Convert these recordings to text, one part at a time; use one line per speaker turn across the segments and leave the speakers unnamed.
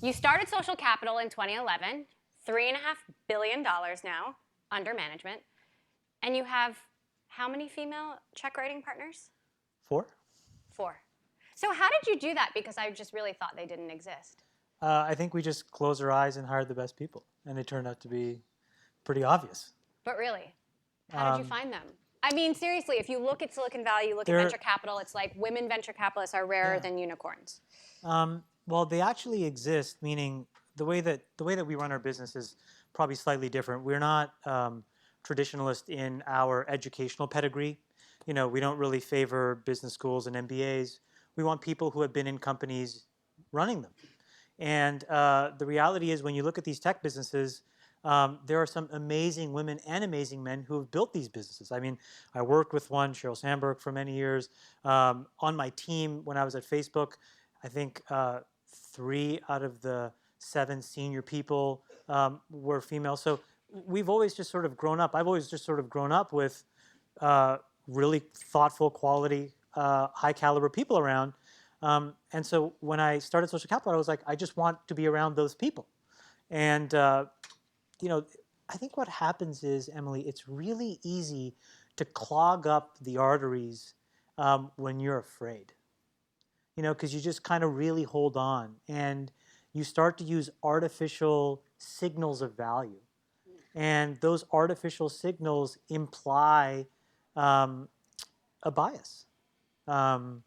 You started Social Capital in 2011, $3.5 billion now under management, and you have how many female check writing partners?
4.
4. So how did you do that? Because I just really thought they didn't exist.
I think we just closed our eyes and hired the best people, and they turned out to be pretty obvious.
But really, how did you find them? I mean, seriously, if you look at Silicon Valley, you look at venture capital, it's like women venture capitalists are rarer than unicorns.
Well, they actually exist, meaning the way that we run our business is probably slightly different. We're not traditionalist in our educational pedigree. You know, we don't really favor business schools and MBAs. We want people who have been in companies running them. And the reality is when you look at these tech businesses, there are some amazing women and amazing men who have built these businesses. I mean, I worked with one, Sheryl Sandberg, for many years. On my team when I was at Facebook, I think 3 out of the 7 senior people were female. So we've always just sort of grown up. I've always just sort of grown up with really thoughtful, quality, high caliber people around. And so when I started Social Capital, I was like, I just want to be around those people. And you know, I think what happens is, Emily, it's really easy to clog up the arteries when you're afraid. You know, because you just kind of really hold on, and you start to use artificial signals of value. And those artificial signals imply a bias. And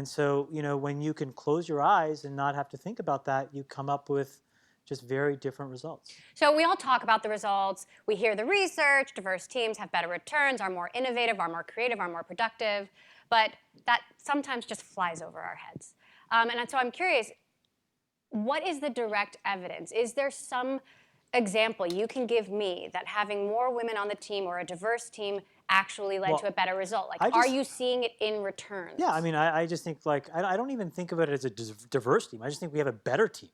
so, you know, when you can close your eyes and not have to think about that, you come up with just very different results.
So we all talk about the results. We hear the research. Diverse teams have better returns, are more innovative, are more creative, are more productive. But that sometimes just flies over our heads. And so I'm curious, what is the direct evidence? Is there some example you can give me that having more women on the team or a diverse team actually led to a better result? Like, are you seeing it in returns?
Yeah, I mean, I just think, like, I don't even think of it as a diverse team. I just think we have a better team.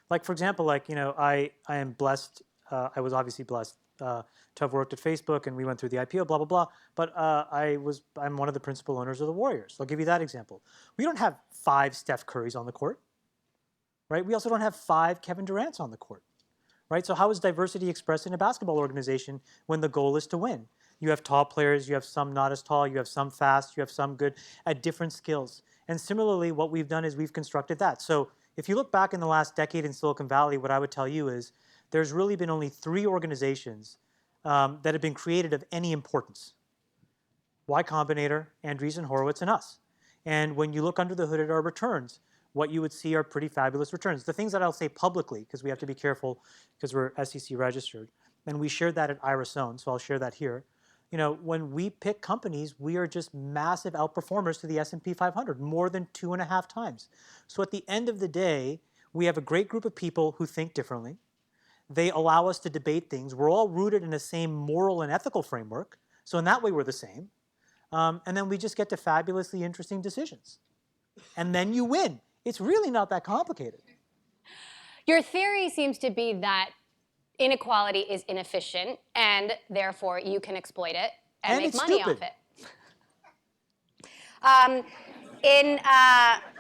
Like, for example, like, you know, I am blessed, I was obviously blessed to have worked at Facebook, and we went through the IPO, blah, blah, blah. But I'm one of the principal owners of the Warriors. I'll give you that example. We don't have 5 Steph Currys on the court, right? We also don't have 5 Kevin Durants on the court, right? So how is diversity expressed in a basketball organization when the goal is to win? You have tall players, you have some not as tall, you have some fast, you have some good at different skills. And similarly, what we've done is we've constructed that. So if you look back in the last decade in Silicon Valley, what I would tell you is there's really been only 3 organizations that have been created of any importance. Y Combinator, Andreessen Horowitz, and us. And when you look under the hood at our returns, what you would see are pretty fabulous returns. The things that I'll say publicly, because we have to be careful because we're SEC registered, and we shared that at IRIS-own, so I'll share that here. You know, when we pick companies, we are just massive outperformers to the S&P 500, more than 2.5 times. So at the end of the day, we have a great group of people who think differently. They allow us to debate things. We're all rooted in the same moral and ethical framework. So in that way, we're the same. And then we just get to fabulously interesting decisions. And then you win. It's really not that complicated.
Your theory seems to be that inequality is inefficient, and therefore you can exploit it and make money off it.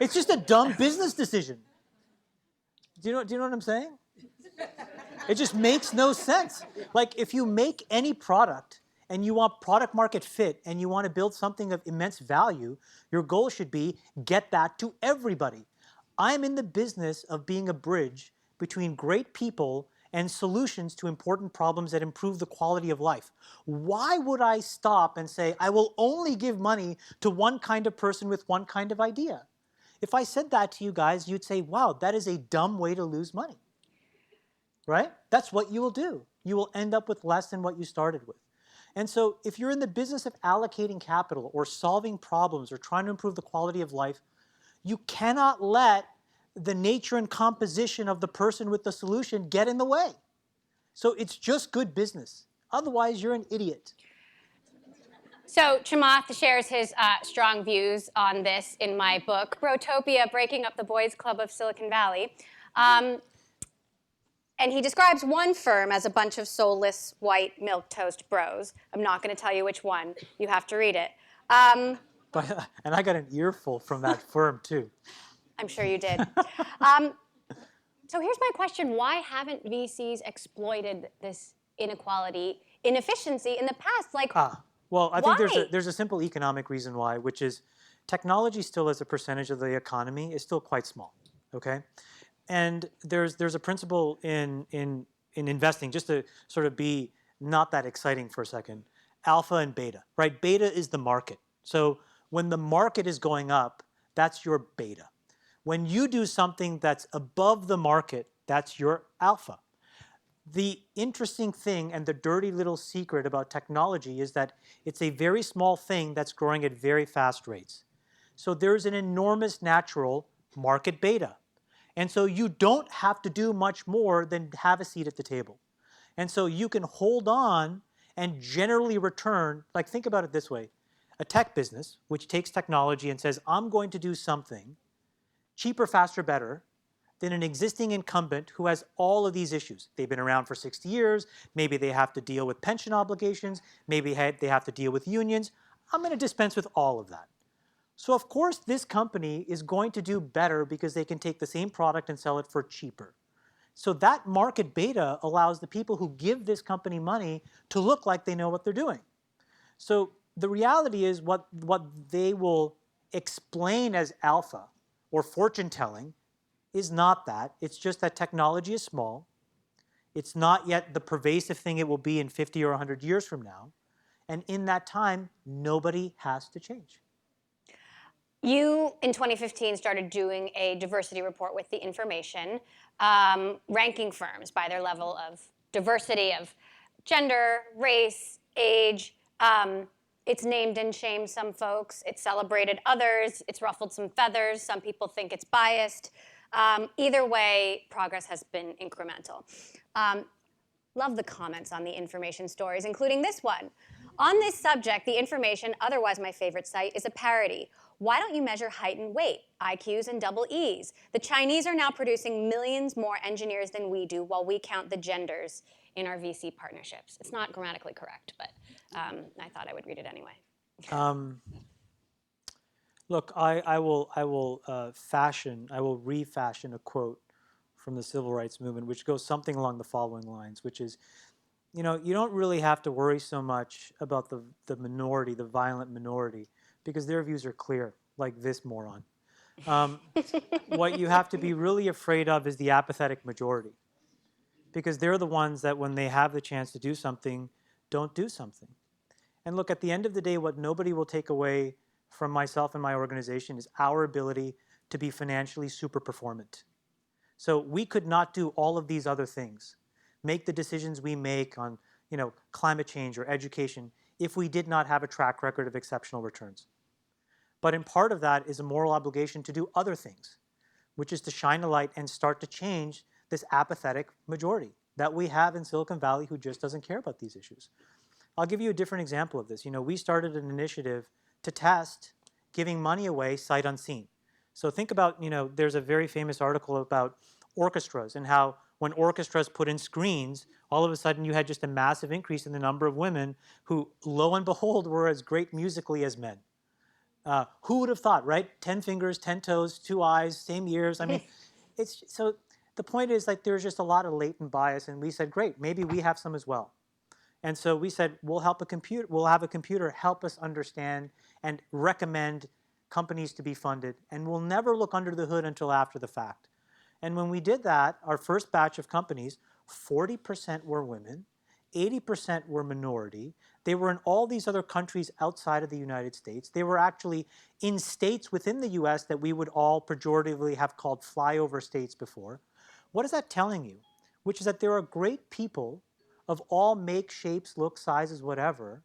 It's just a dumb business decision. Do you know what I'm saying? It just makes no sense. Like, if you make any product and you want product market fit and you want to build something of immense value, your goal should be get that to everybody. I'm in the business of being a bridge between great people and solutions to important problems that improve the quality of life. Why would I stop and say, I will only give money to one kind of person with one kind of idea? If I said that to you guys, you'd say, wow, that is a dumb way to lose money. Right? That's what you will do. You will end up with less than what you started with. And so if you're in the business of allocating capital or solving problems or trying to improve the quality of life, you cannot let the nature and composition of the person with the solution get in the way. So it's just good business. Otherwise, you're an idiot.
So Chamath shares his strong views on this in my book, Brotopia, Breaking Up the Boys Club of Silicon Valley. And he describes one firm as a bunch of soulless, white, milquetoast bros. I'm not going to tell you which one. You have to read it.
And I got an earful from that firm, too.
I'm sure you did. So here's my question. Why haven't VCs exploited this inequality, inefficiency in the past? Like,
well, I think
why?
there's a simple economic reason why, which is technology still as a percentage of the economy is still quite small, okay? And there's a principle in investing, just to sort of be not that exciting for a second, alpha and beta, right? Beta is the market. So when the market is going up, that's your beta. When you do something that's above the market, that's your alpha. The interesting thing and the dirty little secret about technology is that it's a very small thing that's growing at very fast rates. So there's an enormous natural market beta. And so you don't have to do much more than have a seat at the table. And so you can hold on and generally return, like think about it this way, a tech business which takes technology and says, I'm going to do something cheaper, faster, better, than an existing incumbent who has all of these issues. They've been around for 60 years, maybe they have to deal with pension obligations, maybe they have to deal with unions. I'm going to dispense with all of that. So of course this company is going to do better because they can take the same product and sell it for cheaper. So that market beta allows the people who give this company money to look like they know what they're doing. So the reality is what they will explain as alpha or fortune telling is not that. It's just that technology is small. It's not yet the pervasive thing it will be in 50 or 100 years from now. And in that time, nobody has to change.
You, in 2015, started doing a diversity report with The Information, ranking firms by their level of diversity of gender, race, age. It's named and shamed some folks. It's celebrated others. It's ruffled some feathers. Some people think it's biased. Either way, progress has been incremental. Love the comments on The Information stories, including this one. On this subject, The Information, otherwise my favorite site, is a parody. Why don't you measure height and weight, IQs and double E's? The Chinese are now producing millions more engineers than we do while we count the genders in our VC partnerships. It's not grammatically correct, but I thought I would read it anyway.
Look, I will refashion a quote from the civil rights movement, which goes something along the following lines, which is, you don't really have to worry so much about the minority, the violent minority, because their views are clear, like this moron. What you have to be really afraid of is the apathetic majority, because they're the ones that when they have the chance to do something, don't do something. And look, at the end of the day, what nobody will take away from myself and my organization is our ability to be financially super performant. So we could not do all of these other things, make the decisions we make on climate change or education, if we did not have a track record of exceptional returns. But in part of that is a moral obligation to do other things, which is to shine a light and start to change this apathetic majority that we have in Silicon Valley who just doesn't care about these issues. I'll give you a different example of this. We started an initiative to test giving money away sight unseen. So think about, there's a very famous article about orchestras and how when orchestras put in screens, all of a sudden you had just a massive increase in the number of women who, lo and behold, were as great musically as men. Who would have thought, right? 10 fingers, 10 toes, 2 eyes, same ears. I mean, so the point is there's just a lot of latent bias, and we said, great, maybe we have some as well. And so we said, we'll have a computer help us understand and recommend companies to be funded, and we'll never look under the hood until after the fact. And when we did that, our first batch of companies, 40% were women, 80% were minority. They were in all these other countries outside of the United States. They were actually in states within the US that we would all pejoratively have called flyover states before. What is that telling you? Which is that there are great people of all make, shapes, looks, sizes, whatever,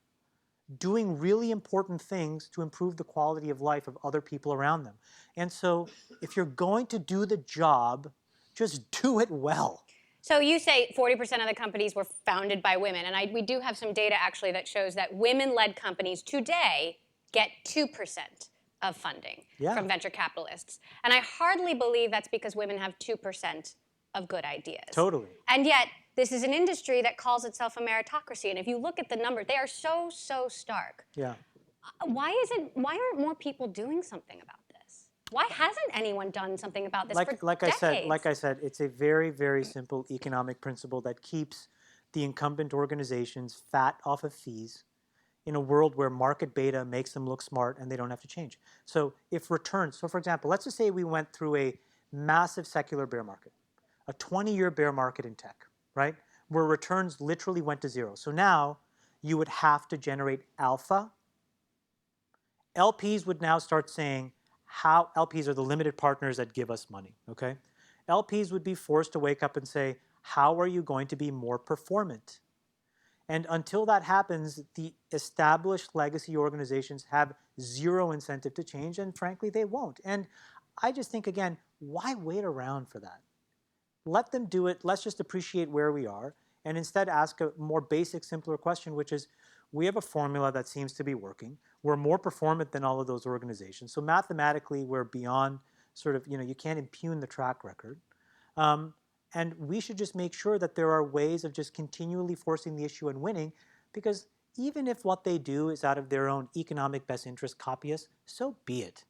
doing really important things to improve the quality of life of other people around them. And so if you're going to do the job, just do it well.
So you say 40% of the companies were founded by women, and we do have some data actually that shows that women-led companies today get 2% of funding from venture capitalists. And I hardly believe that's because women have 2% of good ideas.
Totally.
And yet, this is an industry that calls itself a meritocracy, and if you look at the numbers, they are so stark.
Yeah.
Why aren't more people doing something about this? Why hasn't anyone done something about this for
like
decades?
I said, it's a very, very simple economic principle that keeps the incumbent organizations fat off of fees in a world where market beta makes them look smart and they don't have to change. So if returns, so for example, let's just say we went through a massive secular bear market, a 20-year bear market in tech, right? Where returns literally went to zero. So now you would have to generate alpha. LPs would now start saying how LPs are the limited partners that give us money, okay? LPs would be forced to wake up and say, how are you going to be more performant? And until that happens, the established legacy organizations have zero incentive to change, and frankly, they won't. And I just think, again, why wait around for that? Let them do it. Let's just appreciate where we are and instead ask a more basic, simpler question, which is, we have a formula that seems to be working. We're more performant than all of those organizations. So mathematically, we're beyond sort of, you can't impugn the track record. Um, and we should just make sure that there are ways of just continually forcing the issue and winning, because even if what they do is out of their own economic best interest copyists, so be it.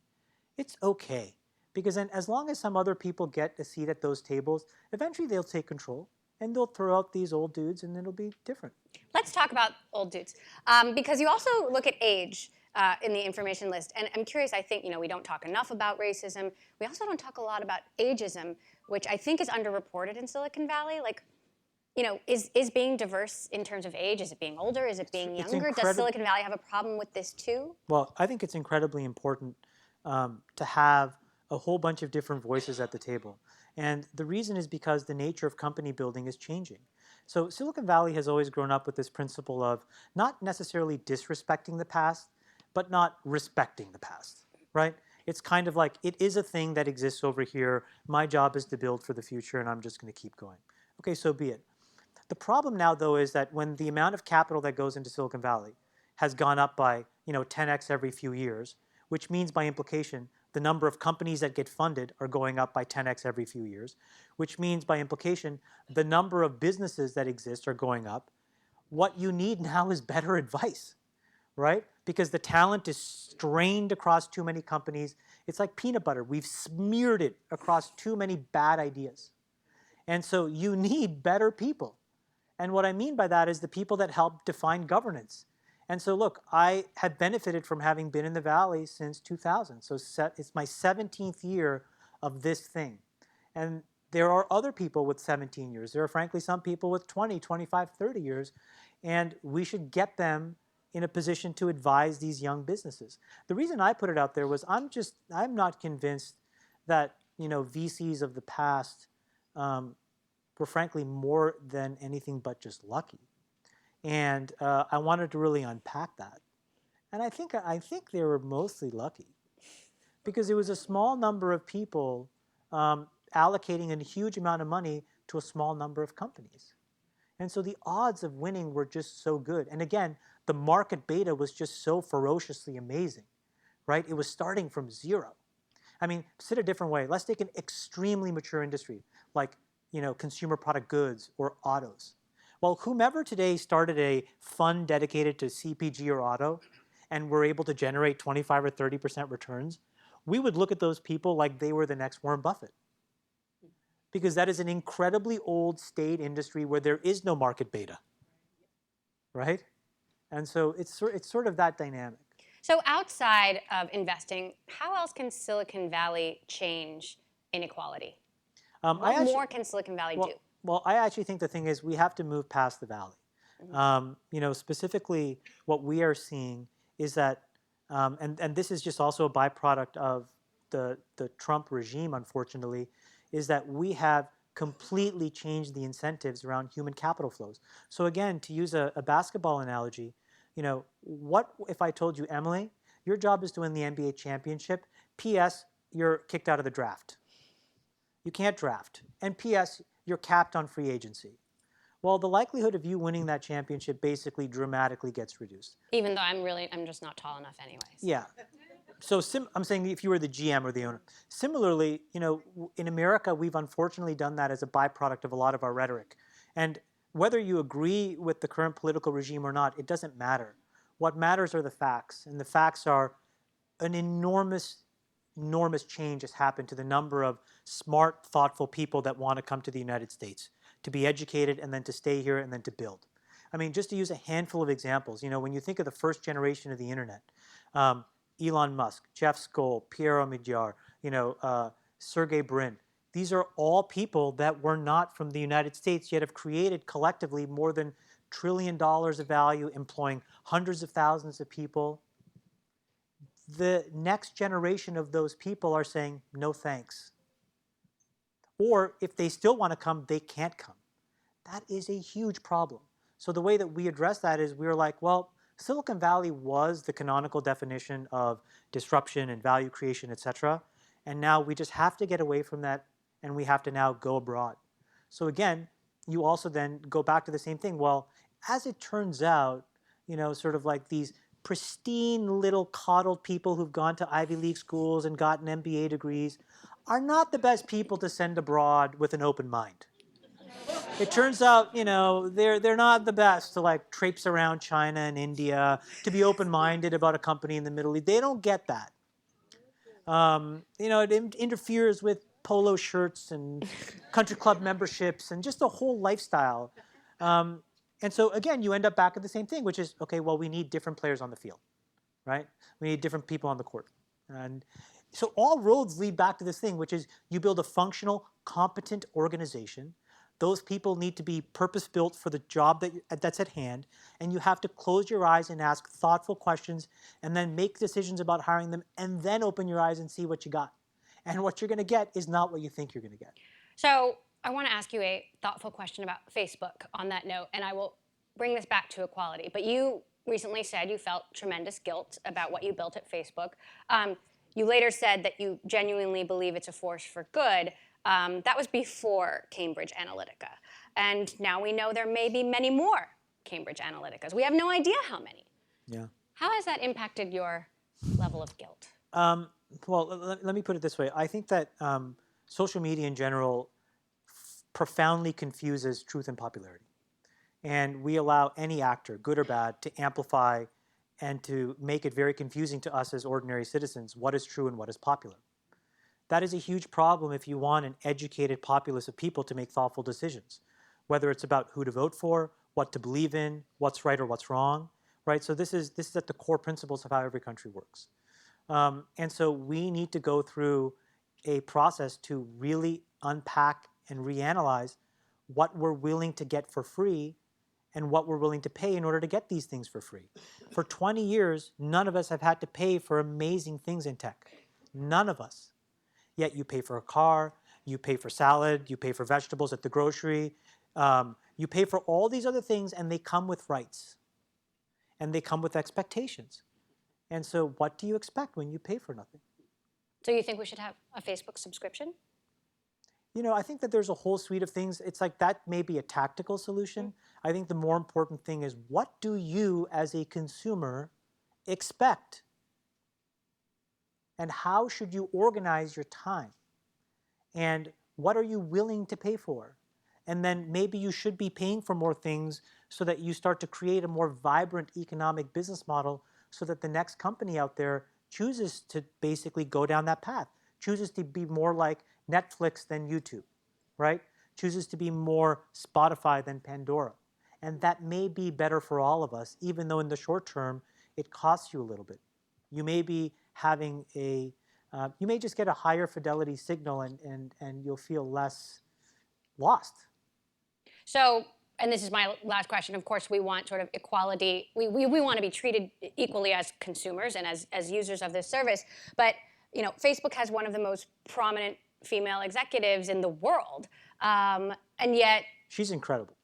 It's okay. Because then as long as some other people get a seat at those tables, eventually they'll take control and they'll throw out these old dudes and it'll be different.
Let's talk about old dudes, because you also look at age in the information list. And I'm curious, I think, we don't talk enough about racism. We also don't talk a lot about ageism, which I think is underreported in Silicon Valley. Like, is being diverse in terms of age? Is it being older? Is it being younger? Does Silicon Valley have a problem with this too?
Well, I think it's incredibly important to have a whole bunch of different voices at the table. And the reason is because the nature of company building is changing. So Silicon Valley has always grown up with this principle of not necessarily disrespecting the past, but not respecting the past, right? It's kind of like, it is a thing that exists over here. My job is to build for the future, and I'm just going to keep going. Okay, so be it. The problem now, though, is that when the amount of capital that goes into Silicon Valley has gone up by 10x every few years, which means by implication the number of companies that get funded are going up by 10x every few years, which means by implication the number of businesses that exist are going up. What you need now is better advice, right? Because the talent is strained across too many companies. It's like peanut butter. We've smeared it across too many bad ideas. And so you need better people. And what I mean by that is the people that help define governance. And so look, I have benefited from having been in the Valley since 2000. So it's my 17th year of this thing. And there are other people with 17 years. There are frankly some people with 20, 25, 30 years. And we should get them in a position to advise these young businesses. The reason I put it out there was I'm not convinced that VCs of the past were frankly more than anything but just lucky. And I wanted to really unpack that. And I think they were mostly lucky, because it was a small number of people allocating a huge amount of money to a small number of companies. And so the odds of winning were just so good. And again, the market beta was just so ferociously amazing, right? It was starting from zero. I mean, said a different way, let's take an extremely mature industry like consumer product goods or autos. Well, whomever today started a fund dedicated to CPG or auto and were able to generate 25 or 30% returns, we would look at those people like they were the next Warren Buffett. Because that is an incredibly old state industry where there is no market beta, right? And so it's sort of that dynamic.
So outside of investing, how else can Silicon Valley change inequality? What more can Silicon Valley do?
Well, I actually think the thing is we have to move past the valley. Specifically, what we are seeing is that, and this is just also a byproduct of the Trump regime, unfortunately, is that we have completely changed the incentives around human capital flows. So again, to use a basketball analogy, what if I told you, Emily, your job is to win the NBA championship, P.S., you're kicked out of the draft. You can't draft. And P.S., you're capped on free agency. Well, the likelihood of you winning that championship basically dramatically gets reduced.
Even though I'm just not tall enough anyways.
Yeah. So I'm saying if you were the GM or the owner. Similarly, in America, we've unfortunately done that as a byproduct of a lot of our rhetoric. And whether you agree with the current political regime or not, it doesn't matter. What matters are the facts. And the facts are an enormous enormous change has happened to the number of smart, thoughtful people that want to come to the United States, to be educated and then to stay here and then to build. I mean, just to use a handful of examples, when you think of the first generation of the internet, Elon Musk, Jeff Skoll, Pierre Omidyar, Sergey Brin, these are all people that were not from the United States, yet have created collectively more than $1 trillion of value, employing hundreds of thousands of people. The next generation of those people are saying, no thanks. Or if they still want to come, they can't come. That is a huge problem. So the way that we address that is we're like, well, Silicon Valley was the canonical definition of disruption and value creation, et cetera. And now we just have to get away from that, and we have to now go abroad. So again, you also then go back to the same thing. Well, as it turns out, sort of like these pristine little coddled people who've gone to Ivy League schools and gotten MBA degrees are not the best people to send abroad with an open mind. It turns out, they're not the best to like traipse around China and India, to be open-minded about a company in the Middle East. They don't get that. It interferes with polo shirts and country club memberships and just the whole lifestyle. And so again, you end up back at the same thing, which is, okay, well, we need different players on the field, right? We need different people on the court. And so all roads lead back to this thing, which is you build a functional, competent organization. Those people need to be purpose-built for the job that's at hand, and you have to close your eyes and ask thoughtful questions and then make decisions about hiring them and then open your eyes and see what you got. And what you're going to get is not what you think you're going to get.
So I want to ask you a thoughtful question about Facebook on that note, and I will bring this back to equality. But you recently said you felt tremendous guilt about what you built at Facebook. You later said that you genuinely believe it's a force for good. That was before Cambridge Analytica. And now we know there may be many more Cambridge Analyticas. We have no idea how many.
Yeah.
How has that impacted your level of guilt?
Well, let me put it this way. I think that social media in general profoundly confuses truth and popularity. And we allow any actor, good or bad, to amplify and to make it very confusing to us as ordinary citizens what is true and what is popular. That is a huge problem if you want an educated populace of people to make thoughtful decisions, whether it's about who to vote for, what to believe in, what's right or what's wrong, right? So this is at the core principles of how every country works. And so we need to go through a process to really unpack and reanalyze what we're willing to get for free and what we're willing to pay in order to get these things for free. For 20 years, none of us have had to pay for amazing things in tech. None of us. Yet you pay for a car, you pay for salad, you pay for vegetables at the grocery, you pay for all these other things, and they come with rights. And they come with expectations. And so what do you expect when you pay for nothing?
So you think we should have a Facebook subscription?
I think that there's a whole suite of things. It's like that may be a tactical solution. I think the more important thing is, what do you as a consumer expect? And how should you organize your time? And what are you willing to pay for? And then maybe you should be paying for more things so that you start to create a more vibrant economic business model so that the next company out there chooses to basically go down that path, chooses to be more like Netflix than YouTube, right? Chooses to be more Spotify than Pandora. And that may be better for all of us, even though in the short term, it costs you a little bit. You may be having you may just get a higher fidelity signal and you'll feel less lost.
So, and this is my last question, of course, we want sort of equality. We want to be treated equally as consumers and as users of this service. But, Facebook has one of the most prominent female executives in the world. And yet...
She's incredible.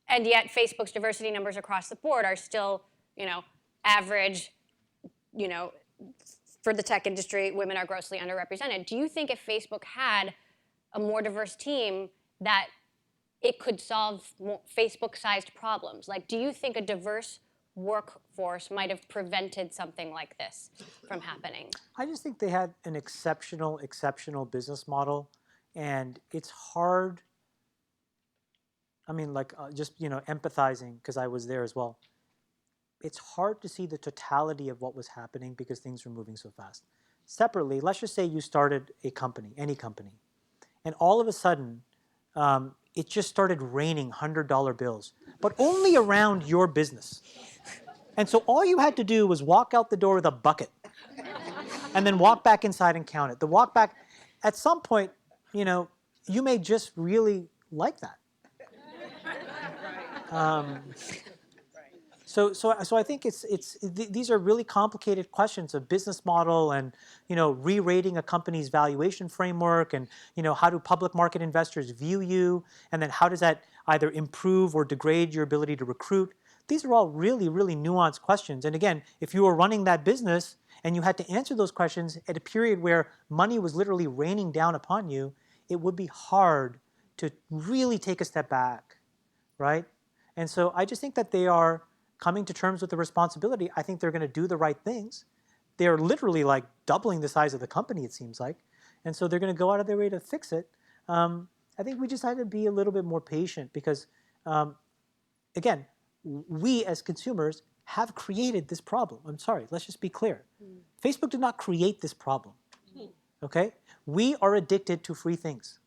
And yet Facebook's diversity numbers across the board are still, average, for the tech industry, women are grossly underrepresented. Do you think if Facebook had a more diverse team that it could solve Facebook-sized problems? Like, do you think a diverse workforce might have prevented something like this from happening?
I just think they had an exceptional business model, and it's hard. I mean, just empathizing, because I was there as well. It's hard to see the totality of what was happening because things were moving so fast. separately, let's just say you started a company, any company, and all of a sudden, it just started raining $100 bills, but only around your business. And so all you had to do was walk out the door with a bucket and then walk back inside and count it. The walk back, at some point, you may just really like that. So I think these are really complicated questions of business model and re-rating a company's valuation framework, and how do public market investors view you, and then how does that either improve or degrade your ability to recruit. These are all really, really nuanced questions. And again, if you were running that business and you had to answer those questions at a period where money was literally raining down upon you, it would be hard to really take a step back, right? And so I just think that they are coming to terms with the responsibility. I think they're going to do the right things. They're literally like doubling the size of the company, it seems like. And so they're going to go out of their way to fix it. I think we just have to be a little bit more patient because, again, we as consumers have created this problem. I'm sorry, let's just be clear. Facebook did not create this problem, okay? We are addicted to free things.